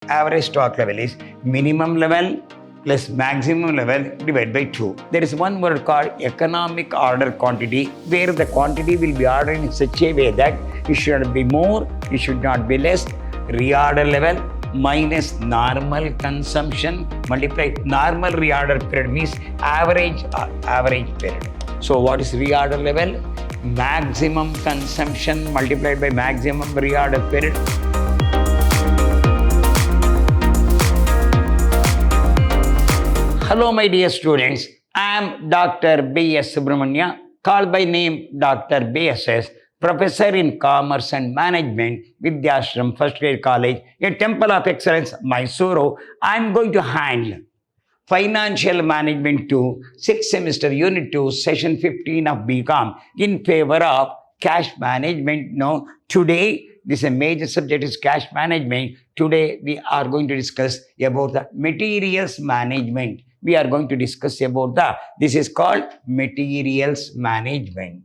Average stock level is minimum level plus maximum level divided by 2. There is one word called economic order quantity, where the quantity will be ordered in such a way that it should not be more, it should not be less. Reorder level minus normal consumption multiplied normal reorder period means average period. So what is reorder level? Maximum consumption multiplied by maximum reorder period. Hello my dear students, I am Dr. B.S. Subramania, called by name Dr. B.S.S., Professor in Commerce and Management, Vidyashram First Grade College, a Temple of Excellence, Mysuru. I am going to handle Financial Management 2, 6th semester, Unit 2, Session 15 of BCom in favor of Cash Management. Now, today, this is a major subject is Cash Management. Today, we are going to discuss about the Materials Management. We are going to discuss about this is called Materials Management.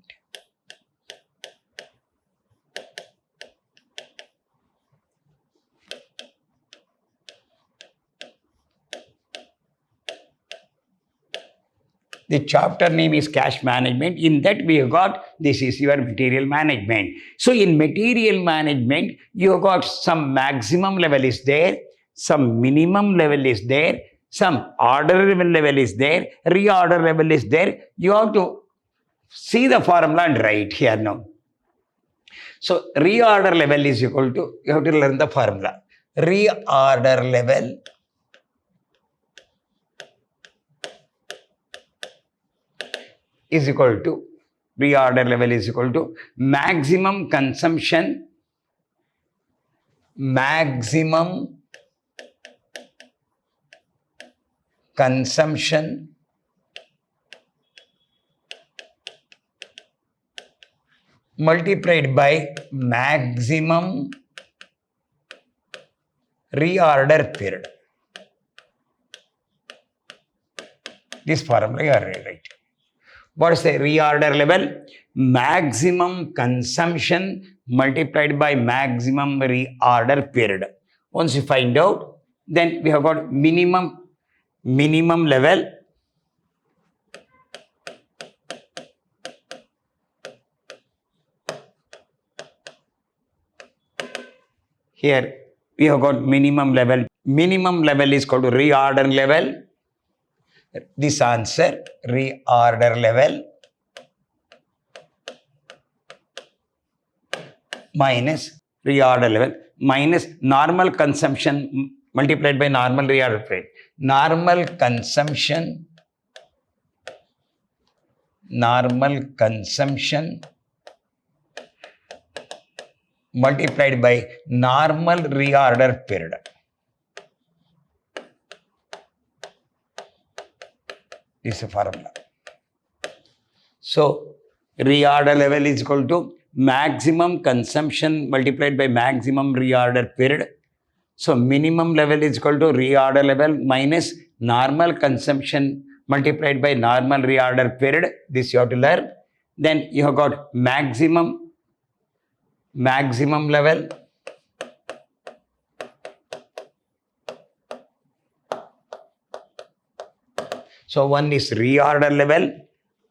The chapter name is Cash Management. In that we have got, this is your Material Management. So in Material Management, you have got some maximum level is there, some minimum level is there, some order level is there, reorder level is there. You have to see the formula and write here now. So reorder level is equal to, you have to learn the formula. Reorder level is equal to, reorder level is equal to maximum consumption multiplied by maximum reorder period. This formula you are right. What is the reorder level? Maximum consumption multiplied by maximum reorder period. Once you find out, then we have got minimum level here. We have got minimum level. Minimum level is called reorder level. This answer, reorder level minus reorder level minus normal consumption multiplied by normal reorder period. Normal consumption multiplied by normal reorder period. This is a formula. So, reorder level is equal to maximum consumption multiplied by maximum reorder period. So, minimum level is equal to reorder level minus normal consumption multiplied by normal reorder period. This you have to learn. Then you have got maximum level so one is reorder level,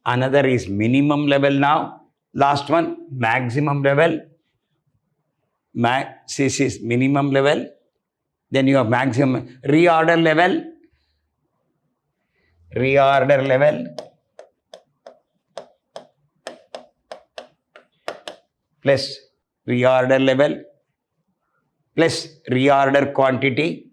another is minimum level now. Last one, maximum level. This is minimum level. Then you have maximum reorder level. Plus reorder level plus reorder quantity.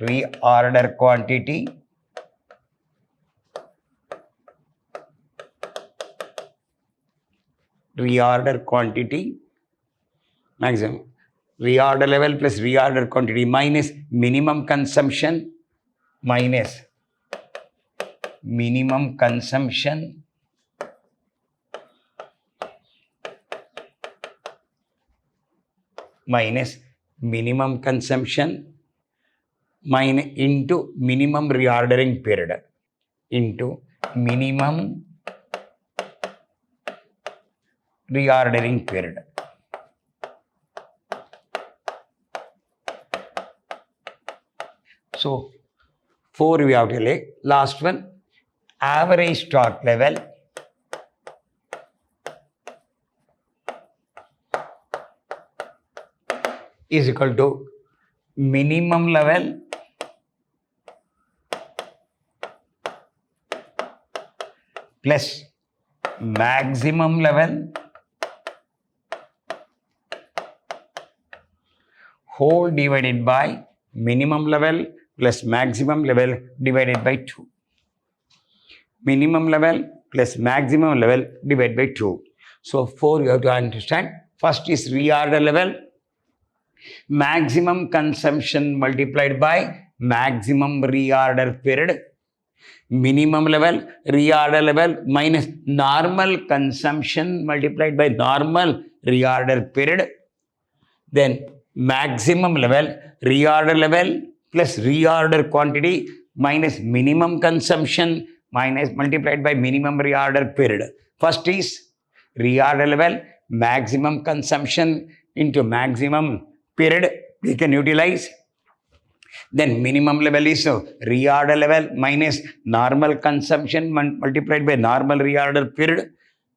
Reorder quantity maximum. Reorder level plus reorder quantity minus minimum consumption minus minimum consumption into minimum reordering period into minimum reordering period. So 4 we have to lay. Last one, average stock level is equal to minimum level plus maximum level whole divided by minimum level plus maximum level divided by 2. Minimum level plus maximum level divided by 2. So 4 you have to understand. First is reorder level. Maximum consumption multiplied by maximum reorder period. Minimum level, reorder level minus normal consumption multiplied by normal reorder period. Then maximum level, reorder level plus reorder quantity minus minimum consumption minus multiplied by minimum reorder period. First is reorder level, maximum consumption into maximum period we can utilize. Then minimum level is reorder level minus normal consumption multiplied by normal reorder period.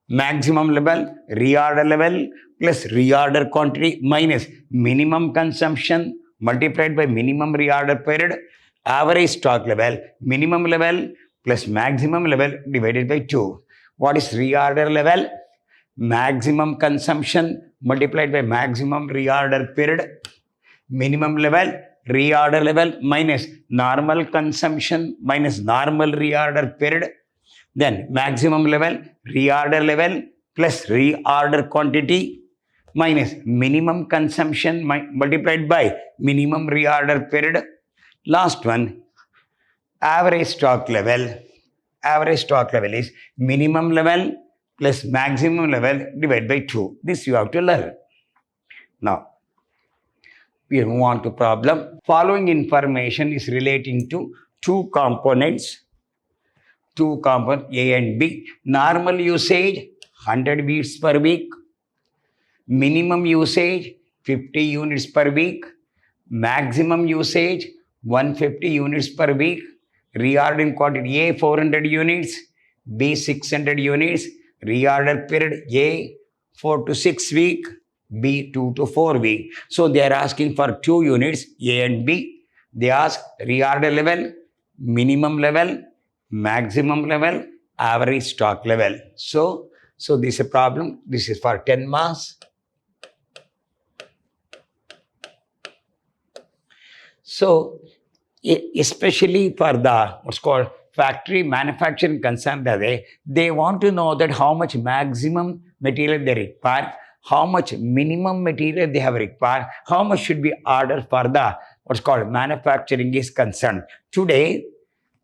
Maximum level, reorder level plus reorder quantity minus minimum consumption multiplied by minimum reorder period. Average stock level, minimum level plus maximum level divided by 2. What is reorder level? Maximum consumption multiplied by maximum reorder period. Minimum level, reorder level minus normal consumption minus normal reorder period. Then maximum level, reorder level plus reorder quantity minus minimum consumption multiplied by minimum reorder period. Last one, average stock level. Average stock level is minimum level plus maximum level divided by 2. This you have to learn. Now, we move on to problem. Following information is relating to two components A and B. Normal usage 100 beats per week. Minimum usage 50 units per week. Maximum usage 150 units per week. Reordering quantity A 400 units, B 600 units. Reorder period A 4 to 6 week, B 2 to 4 week. So they are asking for 2 units A and B. They ask reorder level, minimum level, maximum level, average stock level. So this is a problem. This is for 10 marks. So especially for the what's called factory manufacturing concern, they want to know that how much maximum material they require, how much minimum material they have required, how much should be ordered for the what's called manufacturing is concerned. Today,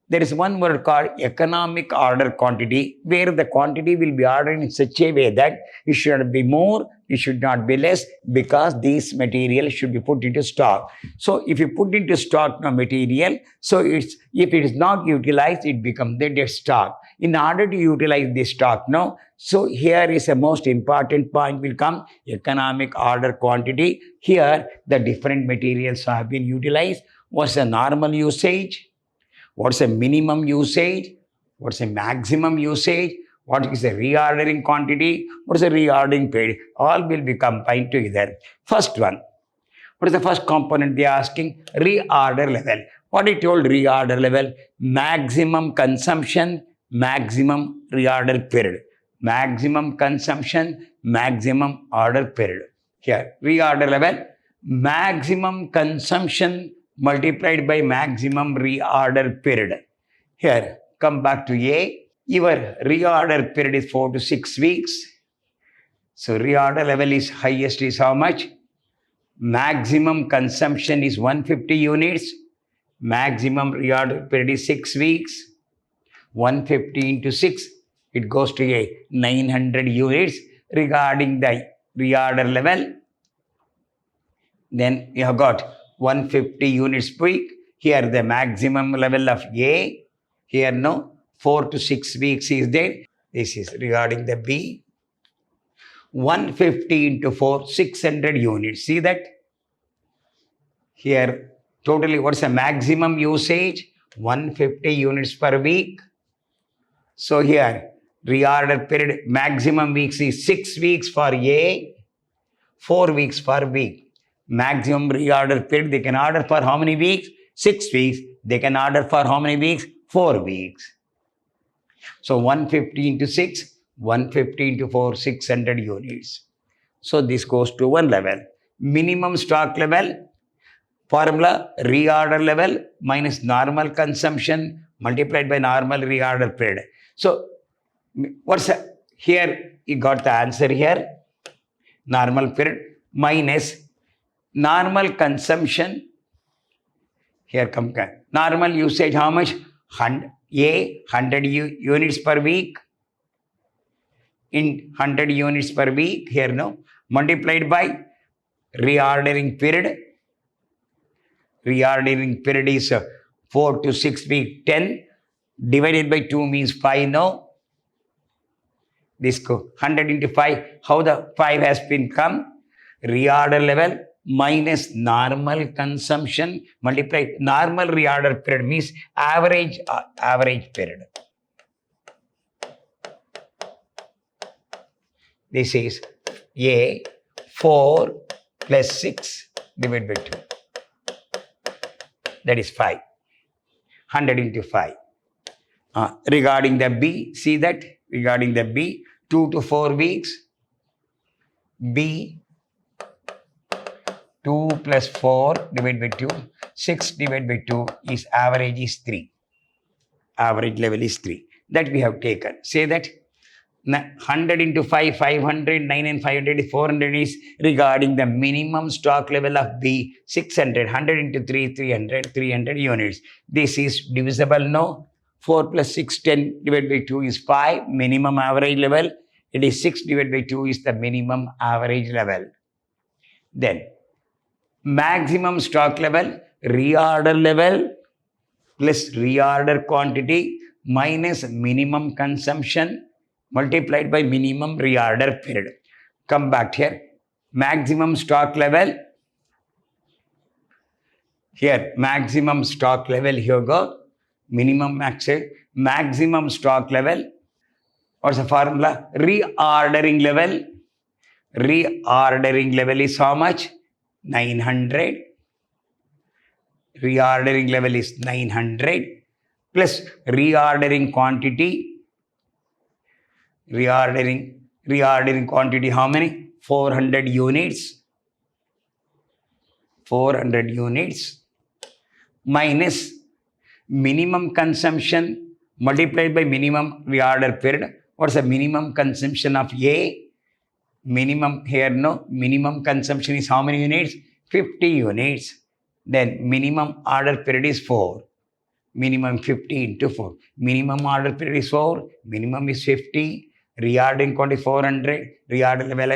there is one word called economic order quantity, where the quantity will be ordered in such a way that it should not be more, it should not be less, because these materials should be put into stock. So if you put into stock no material, so if it is not utilized, it becomes the dead stock. In order to utilize this stock now, so here is a most important point will come, economic order quantity. Here the different materials have been utilized. What's the normal usage? What's the minimum usage? What's the maximum usage? What is the reordering quantity? What is the reordering period? All will be combined together. First one. What is the first component they are asking? Reorder level. What I told reorder level? Maximum consumption, maximum reorder period. Maximum consumption, maximum order period. Here, reorder level, maximum consumption multiplied by maximum reorder period. Here, come back to A. Your reorder period is 4 to 6 weeks. So reorder level is highest is how much? Maximum consumption is 150 units. Maximum reorder period is 6 weeks. 150 into 6, it goes to a 900 units regarding the reorder level. Then you have got 150 units per week. Here the maximum level of A. Here no, 4 to 6 weeks is there. This is regarding the B. 150 into 4, 600 units. See that? Here Totally, what's the maximum usage? 150 units per week. So here, reorder period, maximum weeks is 6 weeks for A, 4 weeks per week. Maximum reorder period, they can order for how many weeks? 6 weeks. They can order for how many weeks? 4 weeks. So 150 into 6, 150 into 4, 600 units. So this goes to one level. Minimum stock level, formula reorder level minus normal consumption multiplied by normal reorder period. So what's here? You got the answer here. Normal period minus normal consumption. Here come normal usage. How much? 100 units per week. In 100 units per week. Here no. Multiplied by reordering period. Reordering period is 4 to 6 weeks. 10 divided by 2 means 5. No. This go 100 into 5. How the 5 has been come? Reorder level minus normal consumption multiplied. Normal reorder period means average period. This is A 4 plus 6 divided by 2. That is 5. 100 into 5. Regarding the B, see that? Regarding the B, 2 to 4 weeks. B 2 plus 4 divided by 2. 6 divided by 2 is average is 3. Average level is 3. That we have taken. Say that 100 into 5, 500, 9 and 500 is 400 is regarding the minimum stock level of B, 600, 100 into 3, 300, 300 units. This is divisible, no? 4 plus 6, 10 divided by 2 is 5, minimum average level. It is 6 divided by 2 is the minimum average level. Then, maximum stock level, reorder level plus reorder quantity minus minimum consumption multiplied by minimum reorder period. Come back here. Maximum stock level. Here, maximum stock level. Here go. Minimum maximum stock level. What's the formula? Reordering level. Reordering level is how much? 900. Reordering level is 900 plus reordering quantity. Reordering quantity how many? 400 units. 400 units minus minimum consumption multiplied by minimum reorder period. What's the minimum consumption of A? Minimum here no. Minimum consumption is how many units? 50 units. Then minimum order period is 4. Minimum 50 into 4. Minimum order period is 4. Minimum is 50. Reordering quantity 400. Reorder level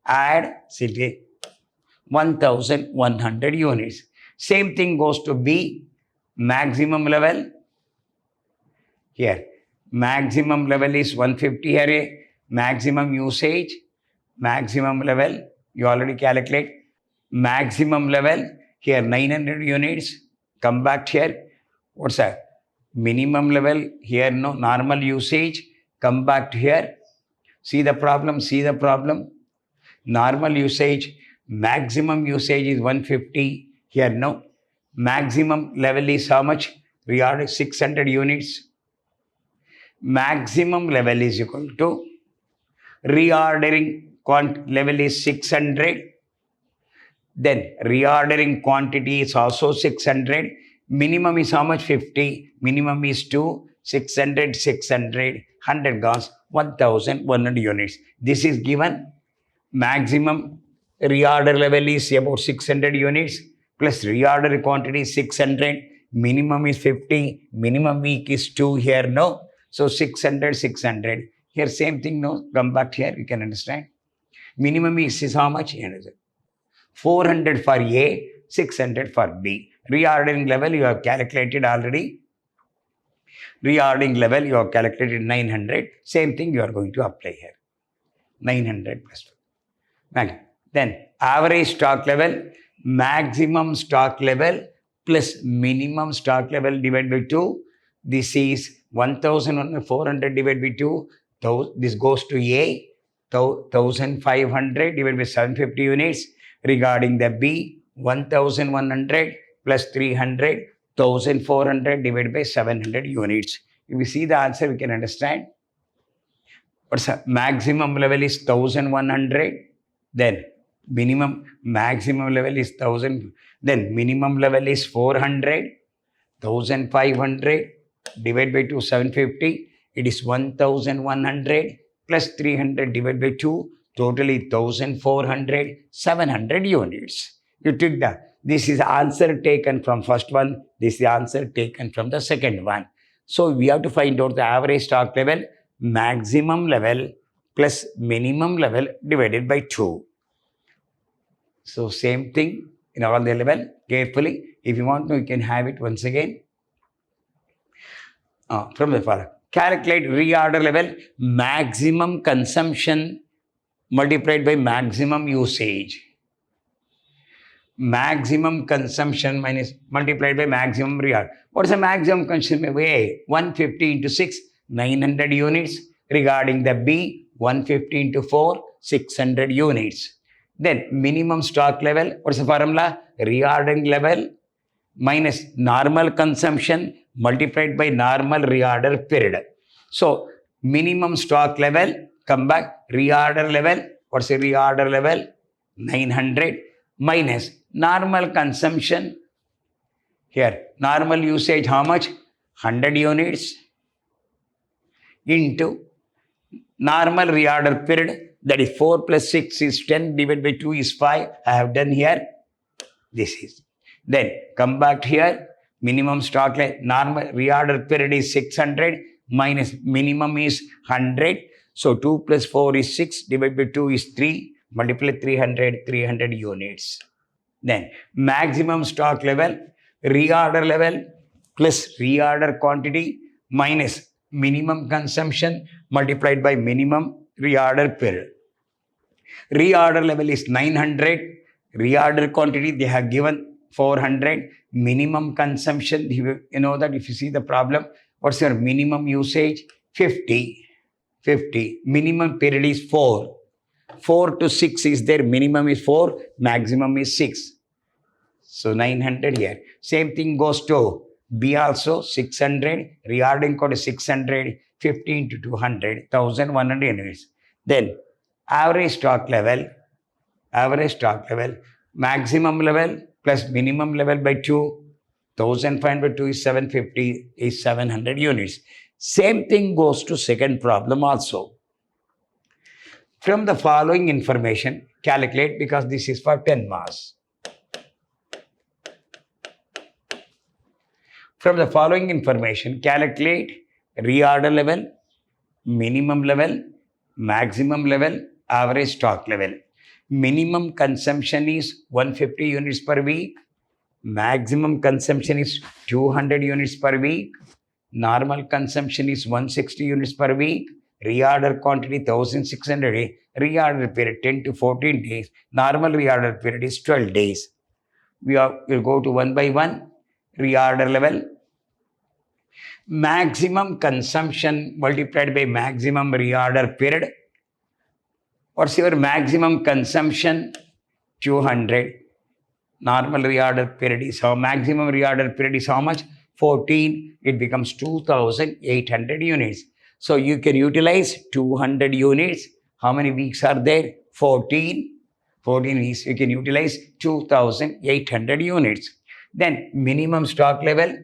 add 1100 units. Same thing goes to B. Maximum level. Here. Maximum level is 150 here. Maximum usage. Maximum level. You already calculate. Maximum level. Here 900 units. Come back here. What's that? Minimum level. Here no. Normal usage. Come back to here. See the problem. See the problem. Normal usage. Maximum usage is 150. Here no. Maximum level is how much? Reorder 600 units. Maximum level is equal to reordering level is 600. Then reordering quantity is also 600. Minimum is how much? 50. Minimum is 2. 600, 600, 100 gone, 1100 units. This is given. Maximum reorder level is about 600 units plus reorder quantity is 600. Minimum is 50. Minimum week is 2 here, no? So 600, 600. Here same thing, no? Come back here, you can understand. Minimum weeks is how much? 400 for A, 600 for B. Reordering level you have calculated already. Reordering level you have calculated 900. Same thing you are going to apply here. 900 plus 2. Then average stock level, maximum stock level plus minimum stock level divided by 2. This is 1,400 divided by 2. This goes to A. 1,500 divided by 750 units. Regarding the B, 1,100 plus 300, 1,400 divided by 700 units. If we see the answer, we can understand. What's the maximum level is 1,100. Then maximum level is 1,000. Then minimum level is 400. 1,500 divided by 2, 750. It is 1,100 plus 300 divided by 2. Totally 1,400, 700 units. You took that. This is answer taken from first one. This is the answer taken from the second one. So we have to find out the average stock level, maximum level plus minimum level divided by 2. So same thing in all the level. Carefully, if you want to, you can have it once again. From the far, calculate reorder level, maximum consumption multiplied by maximum usage. Maximum consumption minus multiplied by maximum reorder. What is the maximum consumption? A, 150 into 6, 900 units. Regarding the B, 150 into 4, 600 units. Then minimum stock level. What is the formula? Reordering level minus normal consumption multiplied by normal reorder period. So minimum stock level, come back, reorder level. What's the reorder level? 900 minus normal consumption. Here, normal usage how much? 100 units into normal reorder period. That is 4 plus 6 is 10 divided by 2 is 5. I have done here. This is. Then come back here. Minimum stock level, normal reorder period is 600 minus minimum is 100. So 2 plus 4 is 6 divided by 2 is 3. Multiply 300 units. Then maximum stock level, reorder level plus reorder quantity minus minimum consumption multiplied by minimum reorder period. Reorder level is 900. Reorder quantity they have given 400. Minimum consumption, you know that if you see the problem, what's your minimum usage? 50. Minimum period is 4. 4 to 6 is there. Minimum is 4. Maximum is 6. So 900 here. Same thing goes to B also. 600. Reordering code is 600. 15 to 200. 1,100 units. Then average stock level. Maximum level plus minimum level by 2. 1,500 2 is 750 is 700 units. Same thing goes to second problem also. From the following information, calculate, because this is for 10 marks. From the following information, calculate reorder level, minimum level, maximum level, average stock level. Minimum consumption is 150 units per week. Maximum consumption is 200 units per week. Normal consumption is 160 units per week. Reorder quantity 1,600. Reorder period 10 to 14 days. Normal reorder period is 12 days. We'll go to one by one. Reorder level. Maximum consumption multiplied by maximum reorder period. What's your maximum consumption? 200. Normal reorder period is how? Maximum reorder period is how much? 14. It becomes 2,800 units. So you can utilize 200 units. How many weeks are there? 14. 14 weeks. You can utilize 2,800 units. Then minimum stock level,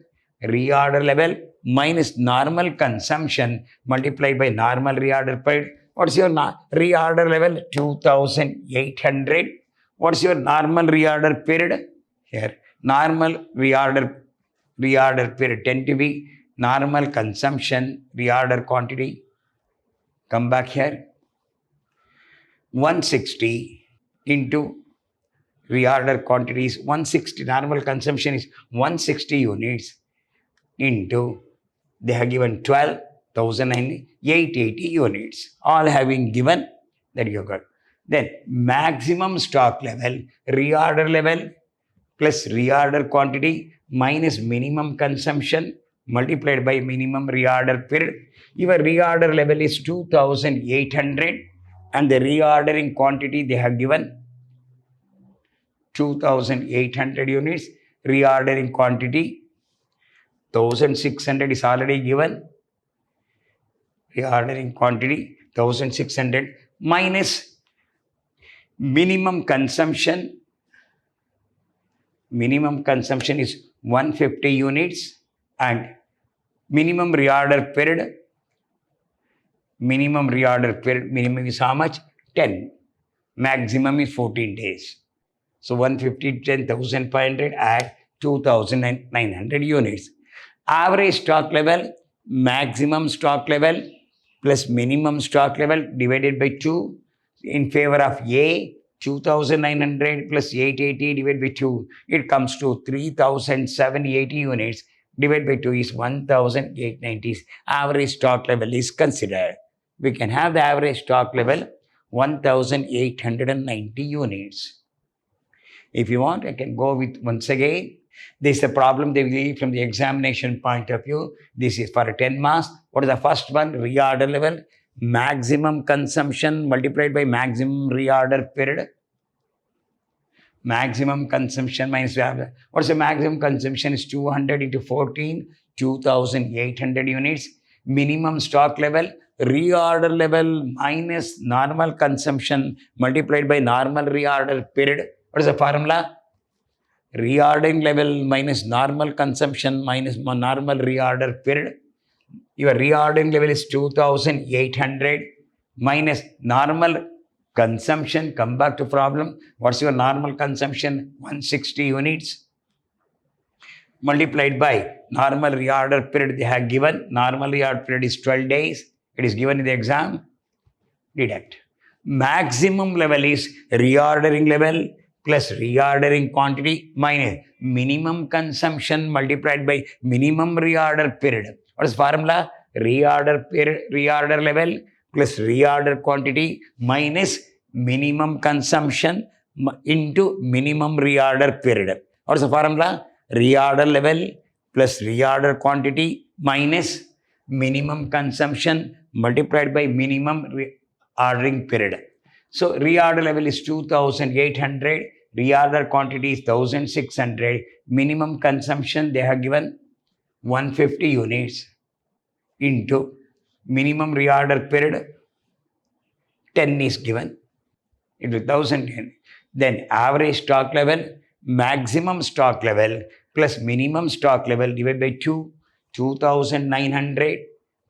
reorder level minus normal consumption multiplied by normal reorder period. What's your reorder level? 2,800. What's your normal reorder period? Here, normal reorder period 10 to be normal consumption, reorder quantity. Come back here. 160 into reorder quantity is 160. Normal consumption is 160 units into, they have given 12,880 units. All having given, that you got. Then maximum stock level, reorder level plus reorder quantity minus minimum consumption multiplied by minimum reorder period. Your reorder level is 2800 and the reordering quantity they have given 2800 units. Reordering quantity 1600 is already given. Reordering quantity 1600 minus minimum consumption. Minimum consumption is 150 units and minimum reorder period. Minimum reorder period, minimum is how much? 10. Maximum is 14 days. So 150, 10,500 at 2,900 units. Average stock level, maximum stock level plus minimum stock level divided by 2 in favor of A, 2,900 plus 880 divided by 2. It comes to 3,780 units divided by 2 is 1,890. Average stock level is considered. We can have the average stock level 1,890 units. If you want, I can go with once again. This is a problem they will leave from the examination point of view. This is for 10 marks. What is the first one? Reorder level. Maximum consumption multiplied by maximum reorder period. Maximum consumption minus reorder. What is the maximum consumption? Is 200 into 14, 2,800 units. Minimum stock level. Reorder level minus normal consumption multiplied by normal reorder period. What is the formula? Reordering level minus normal consumption minus normal reorder period. Your reordering level is 2,800 minus normal consumption. Come back to problem. What's your normal consumption? 160 units. Multiplied by normal reorder period they have given. Normal reorder period is 12 days. It is given in the exam. Deduct. Maximum level is reordering level plus reordering quantity minus minimum consumption multiplied by minimum reorder period. What is formula? Reorder period, reorder level plus reorder quantity minus minimum consumption into minimum reorder period. What is the formula? Reorder level plus reorder quantity minus minimum consumption multiplied by minimum ordering period. So reorder level is 2,800, reorder quantity is 1,600, minimum consumption they have given 150 units into minimum reorder period 10 is given into 1,010. Then average stock level, maximum stock level plus minimum stock level divided by 2, 2,900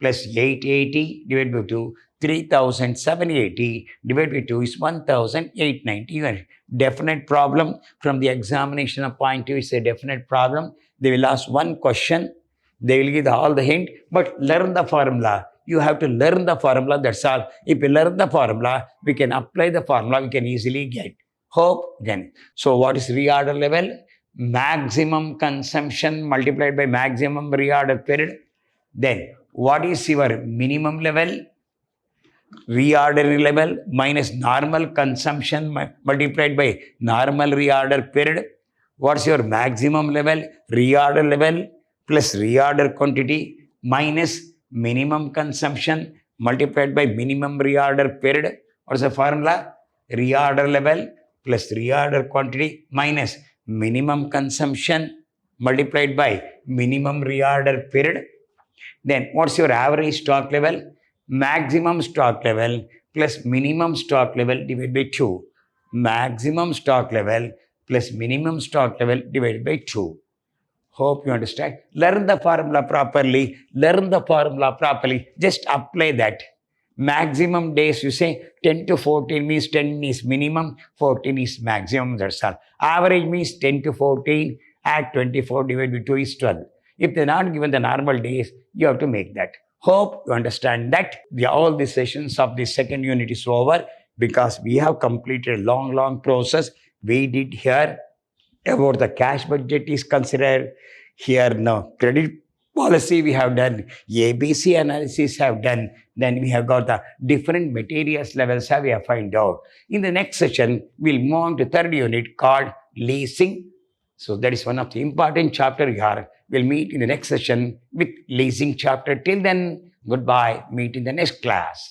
plus 880 divided by 2, 3,780 divided by 2 is 1,890. Definite problem from the examination point of view is a definite problem. They will ask one question. They will give all the hint, but learn the formula. You have to learn the formula, that's all. If you learn the formula, we can apply the formula, we can easily get. Hope again. So what is reorder level? Maximum consumption multiplied by maximum reorder period. Then what is your minimum level? Reordering level minus normal consumption multiplied by normal reorder period. What's your maximum level? Reorder level plus reorder quantity minus minimum consumption multiplied by minimum reorder period. What's the formula? Reorder level plus reorder quantity minus minimum consumption multiplied by minimum reorder period. Then what's your average stock level? Maximum stock level plus minimum stock level divided by 2. Maximum stock level plus minimum stock level divided by 2. Hope you understand. Learn the formula properly. Learn the formula properly. Just apply that. Maximum days, you say 10 to 14 means 10 is minimum, 14 is maximum, that's all. Average means 10 to 14, add 24 divided by 2 is 12. If they're not given the normal days, you have to make that. Hope you understand that. All the sessions of the second unit is over because we have completed a long process. We did here about the cash budget is considered. Here now credit policy we have done, ABC analysis have done, then we have got the different materials levels have we have find out. In the next session, we'll move on to third unit called leasing So that is one of the important chapter here. We'll meet in the next session with leasing chapter. Till then, goodbye. Meet in the next class.